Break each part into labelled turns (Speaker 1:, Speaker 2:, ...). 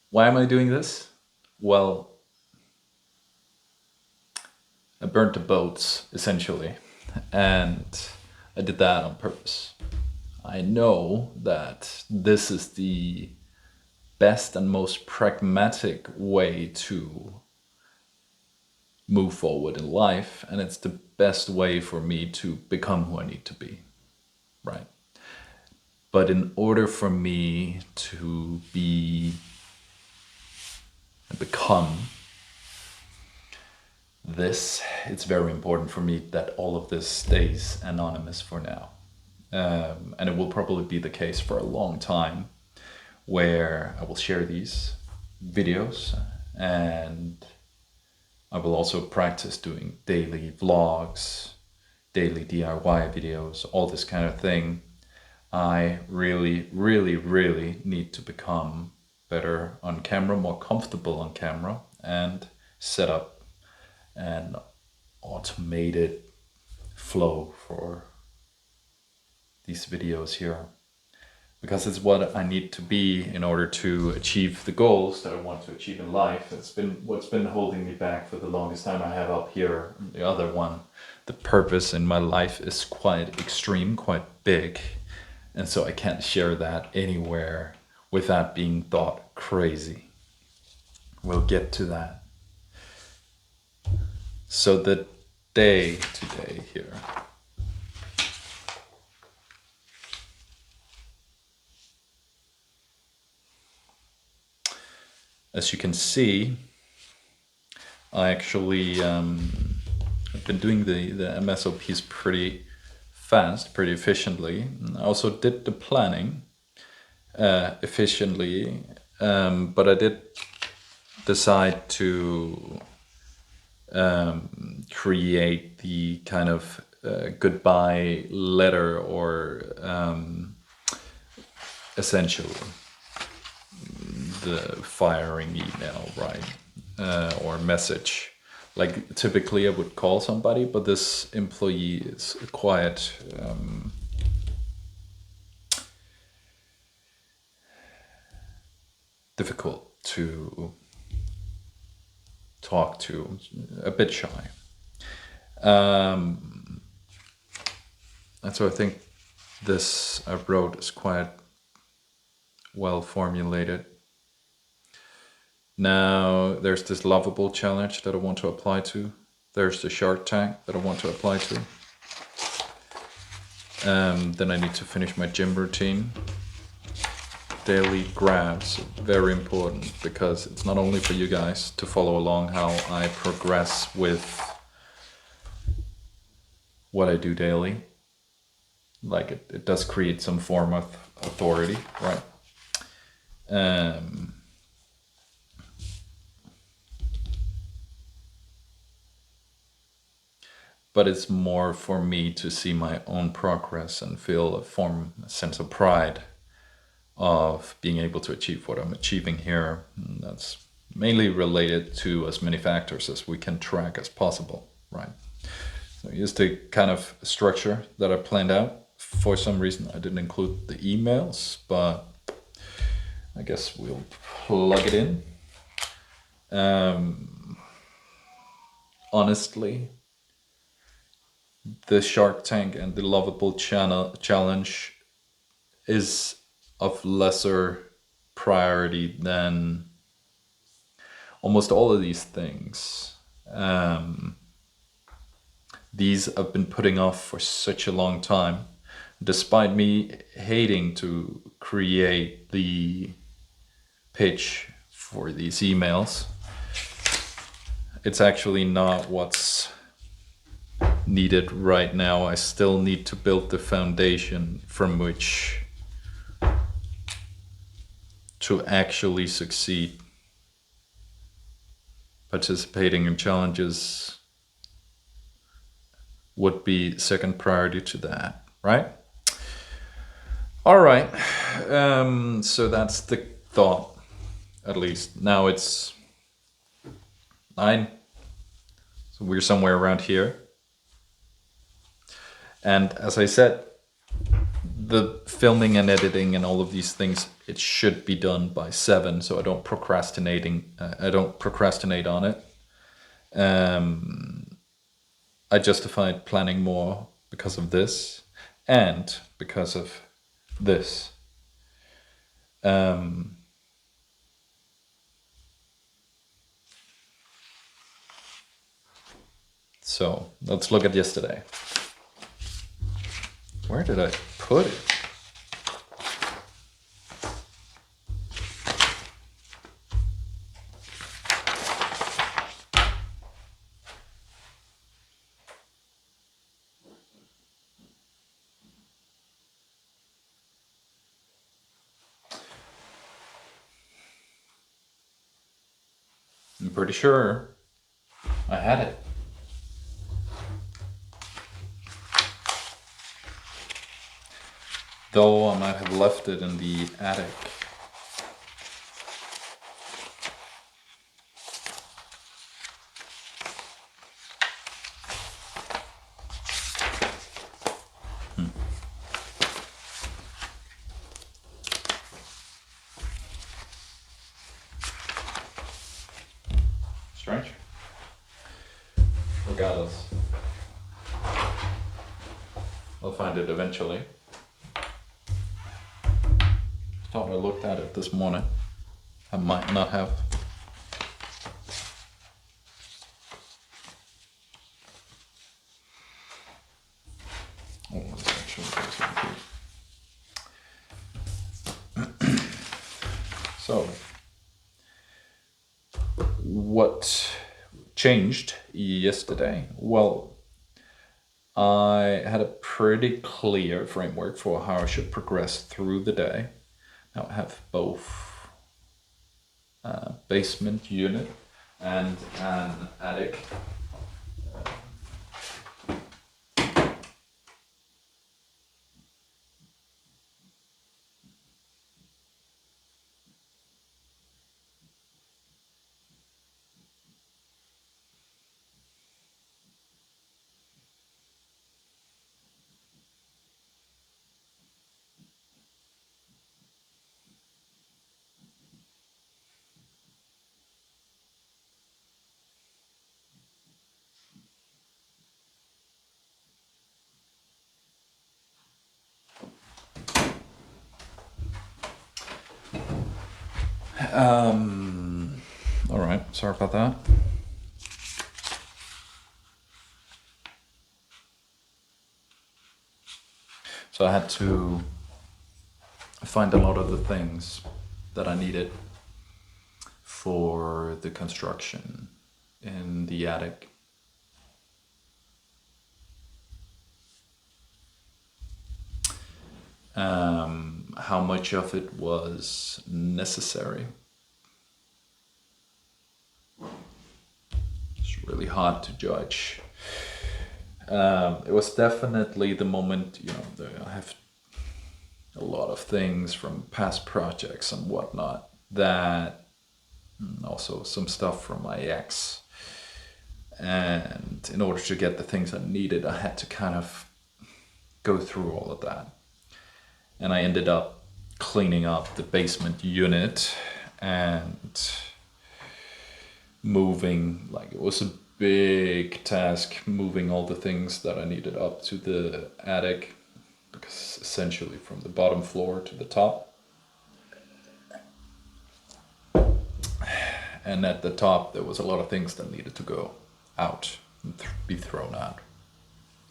Speaker 1: Why am I doing this? Well, I burnt the boats, essentially, and I did that on purpose. I know that this is the best and most pragmatic way to move forward in life, and it's the best way for me to become who I need to be, right? But in order for me to become this, it's very important for me that all of this stays anonymous for now. And it will probably be the case for a long time where I will share these videos, and I will also practice doing daily vlogs, daily DIY videos, all this kind of thing. I really, really, really need to become better on camera, more comfortable on camera, and set up an automated flow for these videos here, because it's what I need to be in order to achieve the goals that I want to achieve in life. It's been what's been holding me back for the longest time. I have up here the other one. The purpose in my life is quite extreme, quite big, and so I can't share that anywhere without being thought crazy. We'll get to that. So the day today here. As you can see, I actually I've been doing the MSOPs pretty fast, pretty efficiently. I also did the planning efficiently, but I did decide to create the kind of goodbye letter, or essentially the firing email, right? Or message. Like typically I would call somebody, but this employee is quite difficult to talk to, a bit shy. And so I think this I wrote is quite well formulated. Now there's this lovable challenge that I want to apply to. There's the Shark Tank that I want to apply to. Then I need to finish my gym routine. Daily grabs, very important, because it's not only for you guys to follow along how I progress with what I do daily. Like it does create some form of authority, right? But it's more for me to see my own progress and feel a sense of pride of being able to achieve what I'm achieving here. And that's mainly related to as many factors as we can track as possible, right? So here's the kind of structure that I planned out. For some reason I didn't include the emails, but I guess we'll plug it in. Honestly, the Shark Tank and the Lovable Challenge is of lesser priority than almost all of these things. These I've been putting off for such a long time, despite me hating to create the pitch for these emails. It's actually not what's needed right now. I still need to build the foundation from which to actually succeed. Participating in challenges would be second priority to that, right? All right, so that's the thought, at least. Now it's 9, so we're somewhere around here. And as I said, the filming and editing and all of these things it should be done by 7, so I don't procrastinate on it. I justified planning more because of this and because of this. So let's look at yesterday. Where did I put it? I'm pretty sure I had it. Though I might have left it in the attic. Strange. Regardless, I'll find it eventually. Thought I looked at it this morning. I might not have. Oh, this actually goes in here. So, what changed yesterday? Well, I had a pretty clear framework for how I should progress through the day. Now I have both a basement unit and an attic. All right, sorry about that. So I had to find a lot of the things that I needed for the construction in the attic. How much of it was necessary? It's really hard to judge. It was definitely the moment, I have a lot of things from past projects and whatnot, that also some stuff from my ex. And in order to get the things I needed, I had to kind of go through all of that. And I ended up cleaning up the basement unit and moving, like it was a big task moving all the things that I needed up to the attic, because essentially from the bottom floor to the top. And at the top there was a lot of things that needed to go out and be thrown out.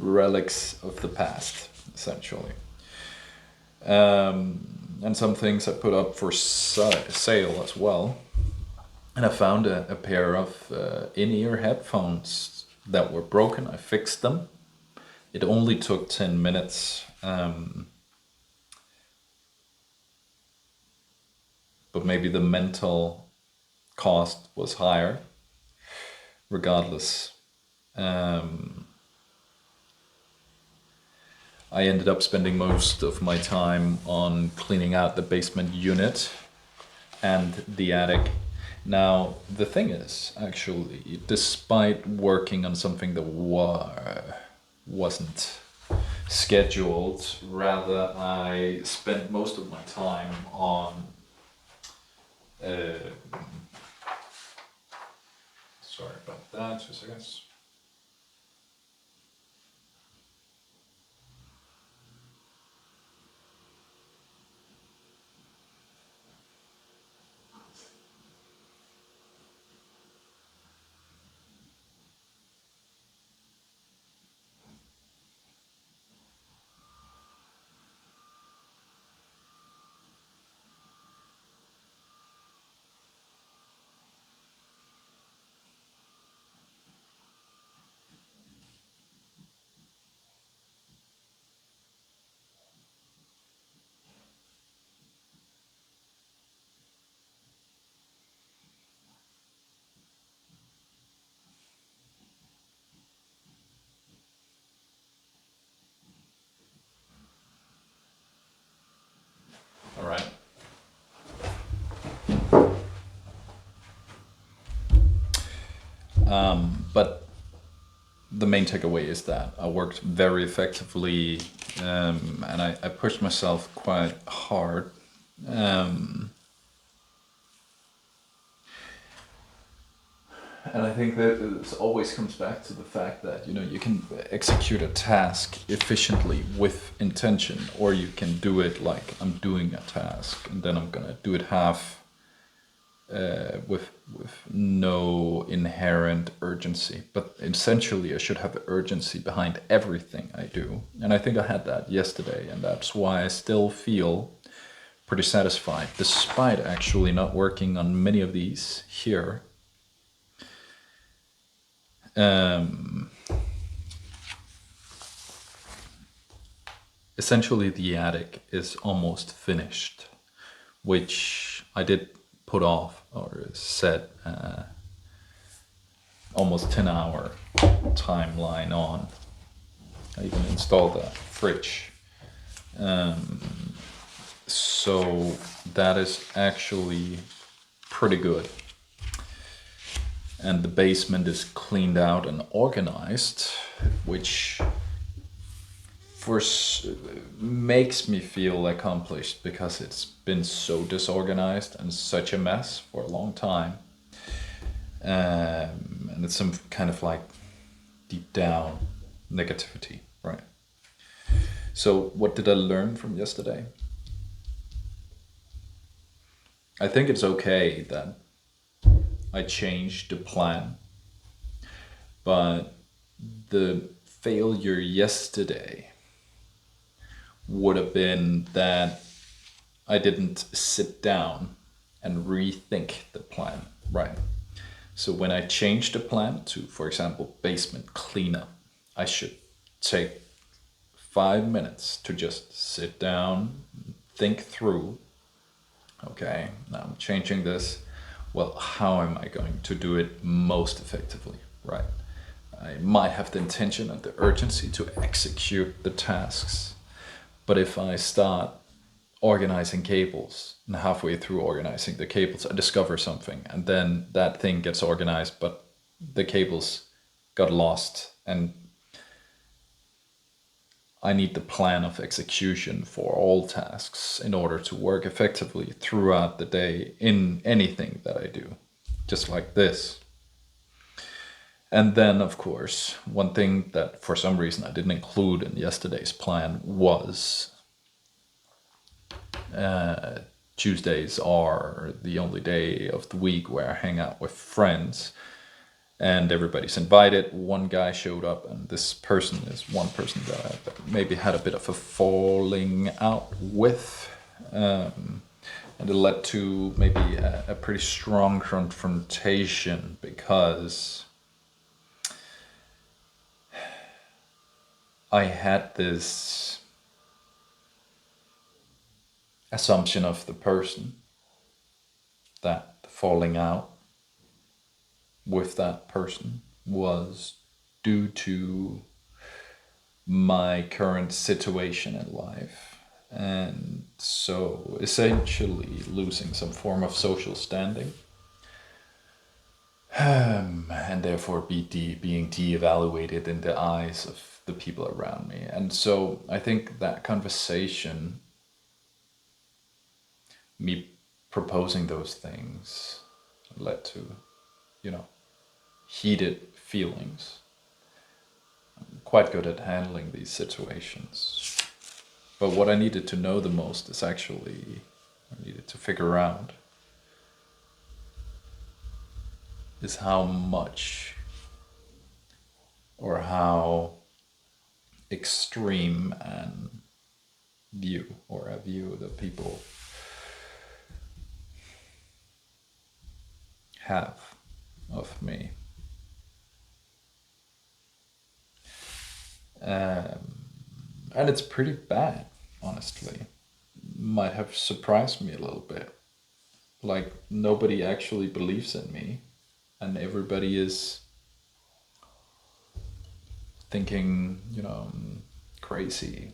Speaker 1: Relics of the past, essentially. And some things I put up for sale as well. And I found a pair of in-ear headphones that were broken. I fixed them. It only took 10 minutes. But maybe the mental cost was higher. Regardless. I ended up spending most of my time on cleaning out the basement unit and the attic. Now, the thing is, actually, despite working on something that wasn't scheduled. Rather, I spend most of my time on sorry about that, 2 seconds. All right. But the main takeaway is that I worked very effectively, and I pushed myself quite hard. And I think that it always comes back to the fact that you can execute a task efficiently with intention, or you can do it like I'm doing a task, and then I'm gonna do it half with no inherent urgency. But essentially, I should have the urgency behind everything I do, and I think I had that yesterday, and that's why I still feel pretty satisfied, despite actually not working on many of these here. Essentially, the attic is almost finished, which I did put off or set almost 10-hour timeline on. I even installed a fridge. So that is actually pretty good. And the basement is cleaned out and organized, which makes me feel accomplished because it's been so disorganized and such a mess for a long time. And it's some kind of like deep down negativity, right? So what did I learn from yesterday? I think it's okay that I changed the plan, but the failure yesterday would have been that I didn't sit down and rethink the plan, right? So when I changed the plan to, for example, basement cleanup, I should take 5 minutes to just sit down, think through, okay, now I'm changing this. Well, how am I going to do it most effectively, right? I might have the intention and the urgency to execute the tasks, but if I start organizing cables and halfway through organizing the cables, I discover something, and then that thing gets organized, but the cables got lost, and I need the plan of execution for all tasks in order to work effectively throughout the day in anything that I do, just like this. And then, of course, one thing that for some reason I didn't include in yesterday's plan was Tuesdays are the only day of the week where I hang out with friends, and everybody's invited. One guy showed up, and this person is one person that I maybe had a bit of a falling out with. And it led to maybe a pretty strong confrontation because I had this assumption of the person that the falling out with that person was due to my current situation in life, and so essentially losing some form of social standing, and therefore being de-evaluated in the eyes of the people around me. And so I think that conversation, me proposing those things, led to, you know, heated feelings. I'm quite good at handling these situations. But what I needed to know the most is actually, I needed to figure out is how much or how extreme an view or a view that people have of me. And it's pretty bad, honestly. Might have surprised me a little bit. Like, nobody actually believes in me, and everybody is thinking, you know, crazy.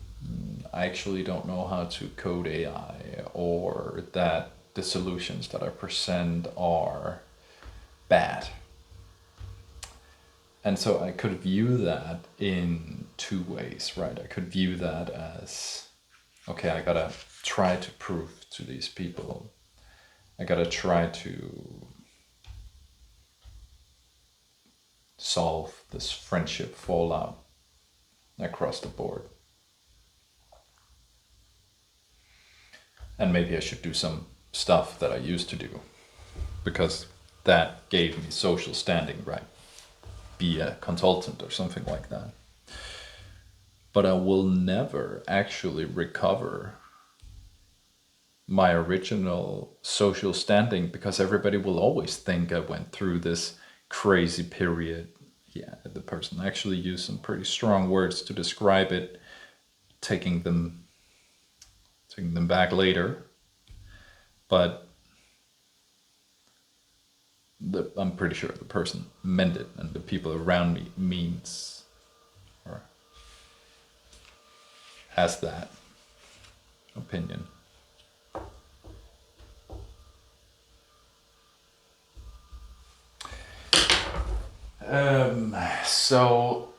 Speaker 1: I actually don't know how to code AI, or that the solutions that I present are bad. And so I could view that in two ways, right? I could view that as, okay, I gotta try to prove to these people, I gotta try to solve this friendship fallout across the board. And maybe I should do some stuff that I used to do, because that gave me social standing, right? Be a consultant or something like that. But I will never actually recover my original social standing, because everybody will always think I went through this crazy period. Yeah, the person actually used some pretty strong words to describe it, taking them back later. But I'm pretty sure the person meant it, and the people around me means or has that opinion. So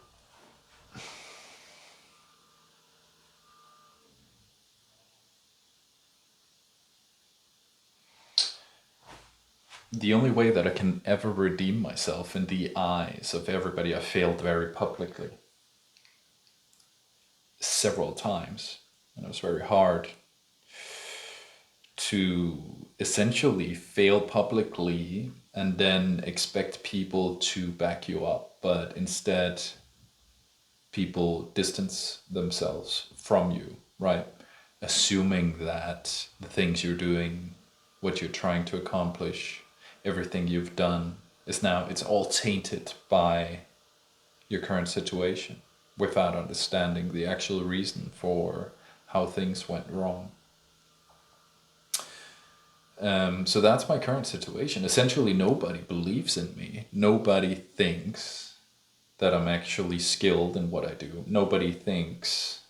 Speaker 1: the only way that I can ever redeem myself in the eyes of everybody, I failed very publicly several times, and it was very hard to essentially fail publicly and then expect people to back you up, but instead people distance themselves from you, right? Assuming that the things you're doing, what you're trying to accomplish, everything you've done is now, it's all tainted by your current situation, without understanding the actual reason for how things went wrong. So that's my current situation. Essentially, nobody believes in me. Nobody thinks that I'm actually skilled in what I do. Nobody thinks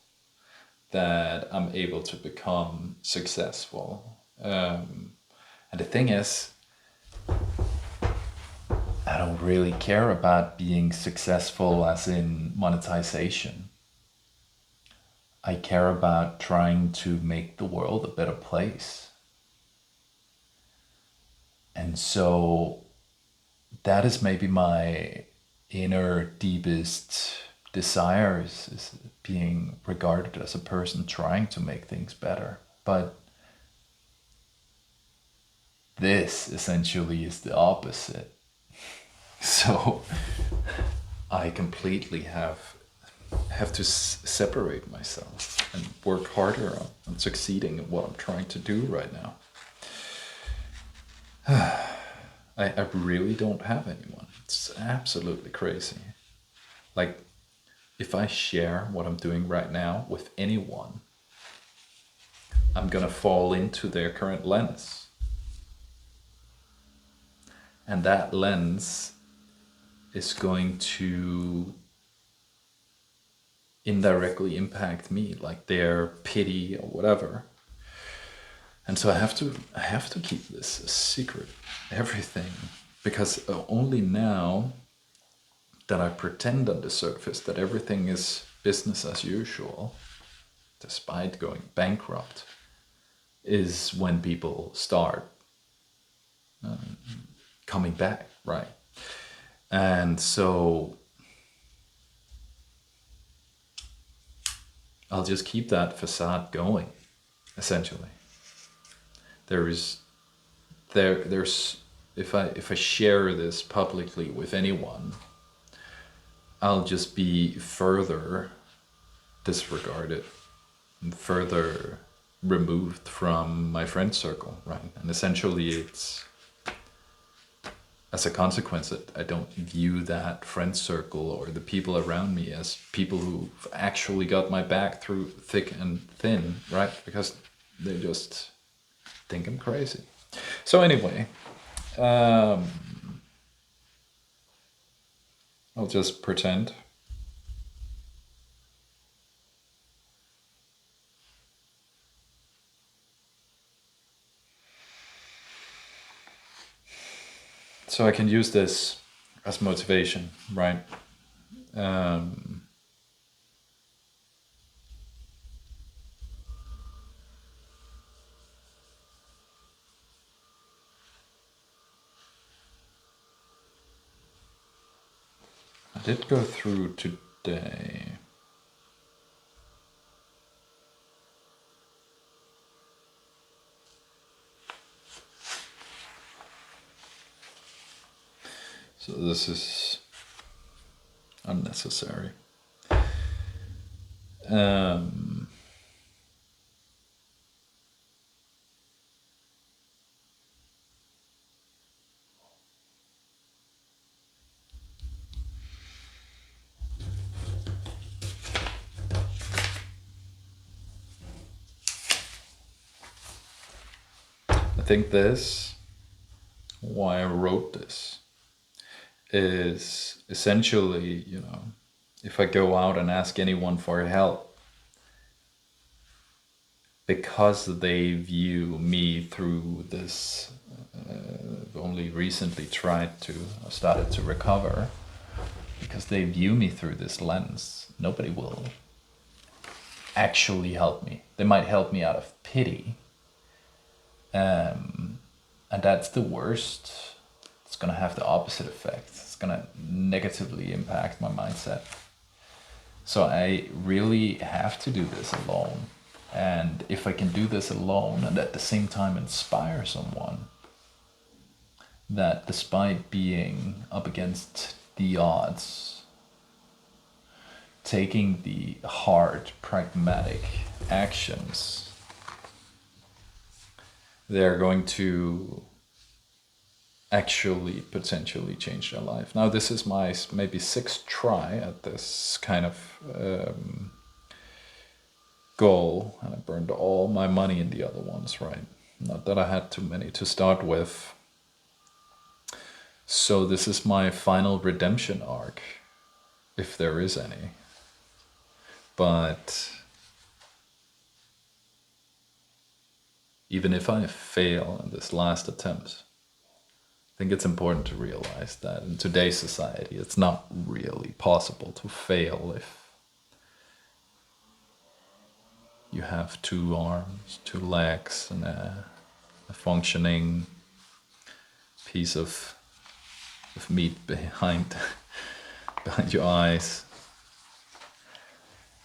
Speaker 1: that I'm able to become successful. And the thing is, I don't really care about being successful as in monetization. I care about trying to make the world a better place. And so that is maybe my inner deepest desires, is being regarded as a person trying to make things better. But this essentially is the opposite. So I completely have to separate myself and work harder on succeeding in what I'm trying to do right now. I really don't have anyone. It's absolutely crazy. Like, if I share what I'm doing right now with anyone, I'm gonna fall into their current lens. And that lens is going to indirectly impact me, like their pity or whatever. And so I have to keep this a secret, everything, because only now that I pretend on the surface that everything is business as usual, despite going bankrupt, is when people start coming back, right? And so I'll just keep that facade going, essentially. There's if I share this publicly with anyone, I'll just be further disregarded and further removed from my friend circle, right? And essentially it's, as a consequence, that I don't view that friend circle or the people around me as people who've actually got my back through thick and thin, right? Because they just think I'm crazy. So anyway, I'll just pretend. So I can use this as motivation, right? I did go through today. So this is unnecessary. I think why I wrote this, is essentially, if I go out and ask anyone for help, because they view me through this, only recently started to recover, because they view me through this lens, nobody will actually help me. They might help me out of pity. And that's the worst. It's going to have the opposite effect. It's going to negatively impact my mindset. So I really have to do this alone. And if I can do this alone and at the same time inspire someone, that despite being up against the odds, taking the hard, pragmatic actions, they're going to actually potentially change their life. Now, this is my maybe 6th try at this kind of goal, and I burned all my money in the other ones, right? Not that I had too many to start with. So this is my final redemption arc, if there is any. But even if I fail in this last attempt, I think it's important to realize that in today's society, it's not really possible to fail if you have 2 arms, 2 legs, and a functioning piece of meat behind your eyes.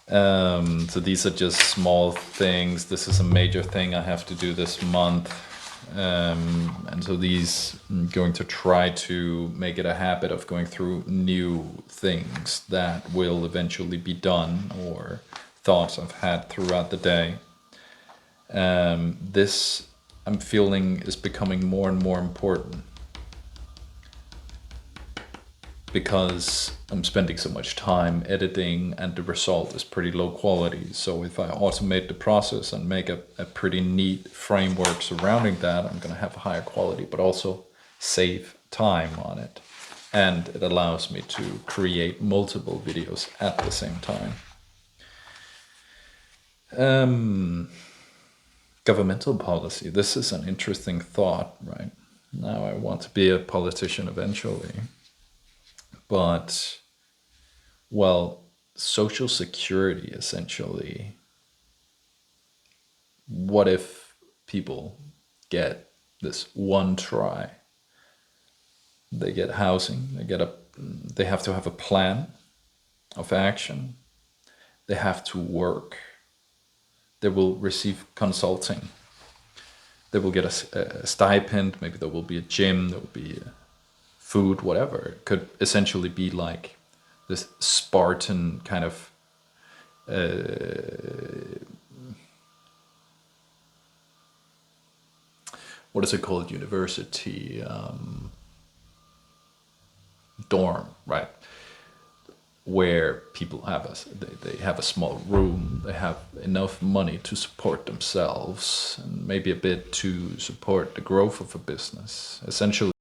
Speaker 1: So these are just small things. This is a major thing I have to do this month. And so I'm going to try to make it a habit of going through new things that will eventually be done, or thoughts I've had throughout the day. This, I'm feeling, is becoming more and more important, because I'm spending so much time editing and the result is pretty low quality. So if I automate the process and make a pretty neat framework surrounding that, I'm going to have a higher quality, but also save time on it. And it allows me to create multiple videos at the same time. Governmental policy. This is an interesting thought, right? Now I want to be a politician eventually. But, well, social security, essentially. What if people get this one try? They get housing, they have to have a plan of action, they have to work, they will receive consulting, they will get a stipend, maybe there will be a gym, there will be food, whatever. It could essentially be like this Spartan kind of what is it called? University dorm, right? Where people have they have a small room, they have enough money to support themselves, and maybe a bit to support the growth of a business. Essentially,